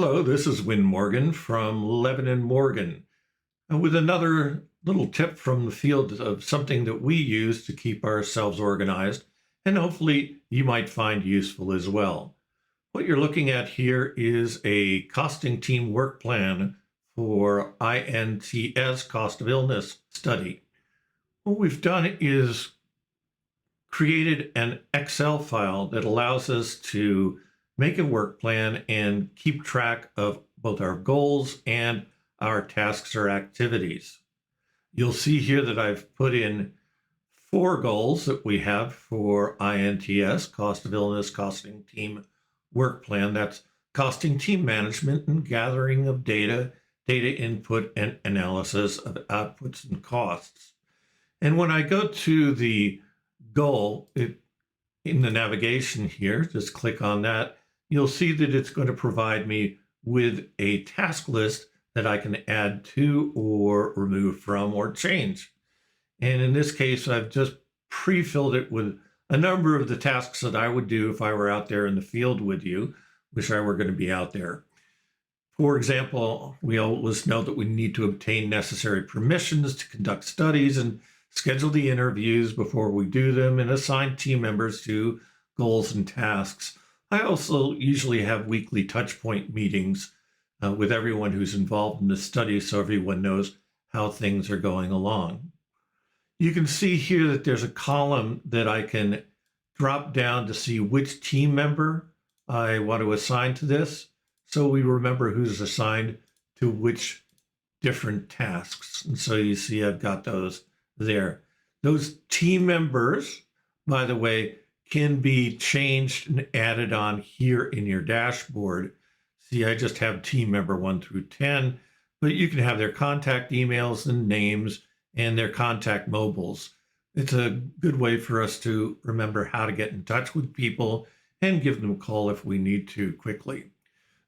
Hello, this is Win Morgan from Lebanon Morgan, and with another little tip from the field of something that we use to keep ourselves organized, and hopefully you might find useful as well. What you're looking at here is a costing team work plan for INTS cost of illness study. What we've done is created an Excel file that allows us to make a work plan and keep track of both our goals and our tasks or activities. You'll see here that I've put in 4 goals that we have for INTS, cost of illness costing team work plan. That's costing team management and gathering of data, data input and analysis of outputs and costs. And when I go to the goal, in the navigation here, just click on that, you'll see that it's going to provide me with a task list that I can add to or remove from or change. And in this case, I've just pre-filled it with a number of the tasks that I would do if I were out there in the field with you, wish I were going to be out there. For example, we always know that we need to obtain necessary permissions to conduct studies and schedule the interviews before we do them and assign team members to goals and tasks. I also usually have weekly touch point meetings with everyone who's involved in the study so everyone knows how things are going along. You can see here that there's a column that I can drop down to see which team member I want to assign to this, so we remember who's assigned to which different tasks. And so you see I've got those there. Those team members, by the way, can be changed and added on here in your dashboard. See, I just have team member 1 through 10, but you can have their contact emails and names and their contact mobiles. It's a good way for us to remember how to get in touch with people and give them a call if we need to quickly.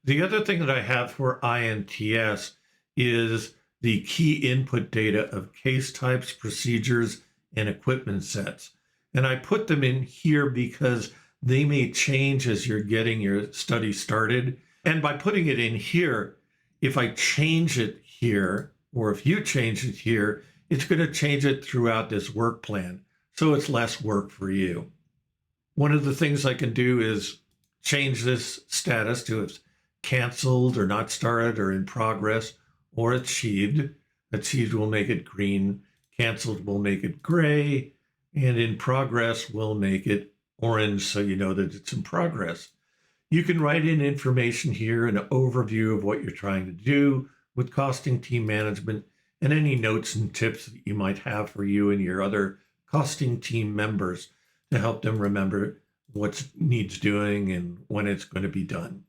The other thing that I have for INTS is the key input data of case types, procedures, and equipment sets. And I put them in here because they may change as you're getting your study started. And by putting it in here, if I change it here, or if you change it here, it's going to change it throughout this work plan. So it's less work for you. One of the things I can do is change this status to it's canceled or not started or in progress or achieved. Achieved will make it green. Canceled will make it gray. And in progress, we'll make it orange so you know that it's in progress. You can write in information here, an overview of what you're trying to do with costing team management and any notes and tips that you might have for you and your other costing team members to help them remember what needs doing and when it's going to be done.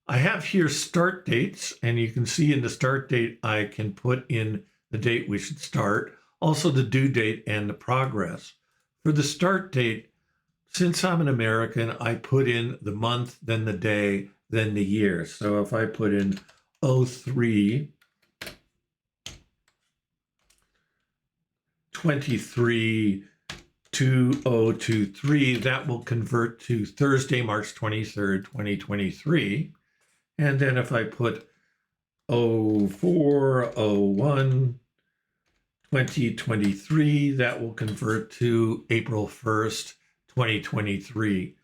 I have here start dates, and you can see in the start date, I can put in the date we should start, also the due date and the progress. For the start date, since I'm an American, I put in the month, then the day, then the year. So if I put in 03 23 2023, that will convert to Thursday, March 23rd, 2023. And then if I put 0401 2023, that will convert to April 1st, 2023.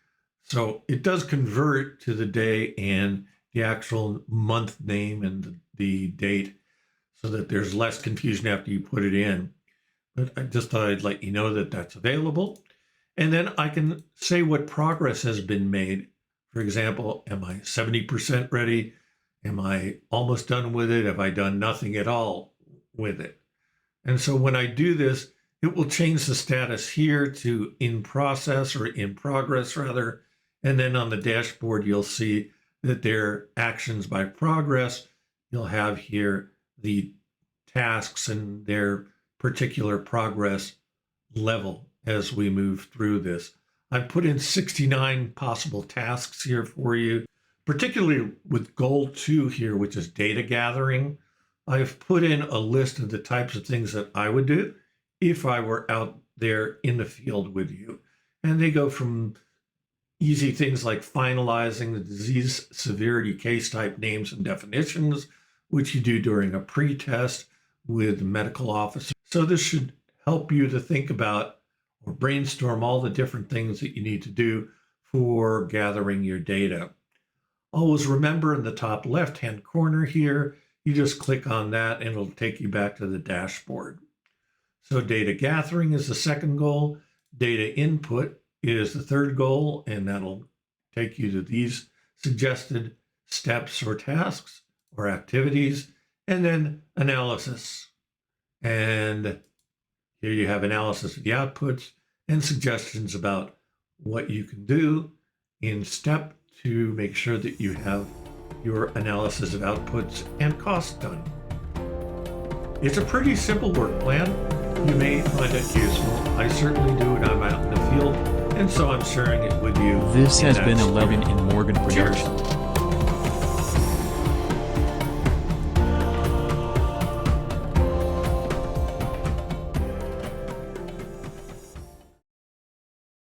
So it does convert to the day and the actual month name and the date so that there's less confusion after you put it in. But I just thought I'd let you know that that's available. And then I can say what progress has been made. For example, am I 70% ready? Am I almost done with it? Have I done nothing at all with it? And so when I do this, it will change the status here to in process or in progress rather. And then on the dashboard, you'll see that they're actions by progress. You'll have here the tasks and their particular progress level as we move through this. I've put in 69 possible tasks here for you, particularly with goal 2 here, which is data gathering. I've put in a list of the types of things that I would do if I were out there in the field with you. And they go from Easy things like finalizing the disease severity case type names and definitions, which you do during a pre-test with the medical officer. So this should help you to think about or brainstorm all the different things that you need to do for gathering your data. Always remember in the top left-hand corner here, you just click on that and it'll take you back to the dashboard. So data gathering is the second goal. Data input is the third goal, and that'll take you to these suggested steps or tasks or activities, and then analysis. And here you have analysis of the outputs and suggestions about what you can do in step to make sure that you have your analysis of outputs and costs done. It's a pretty simple work plan. You may find it useful. I certainly do when I'm out in the field, and so I'm sharing it with you. This has been 11 in Morgan Cheers. production.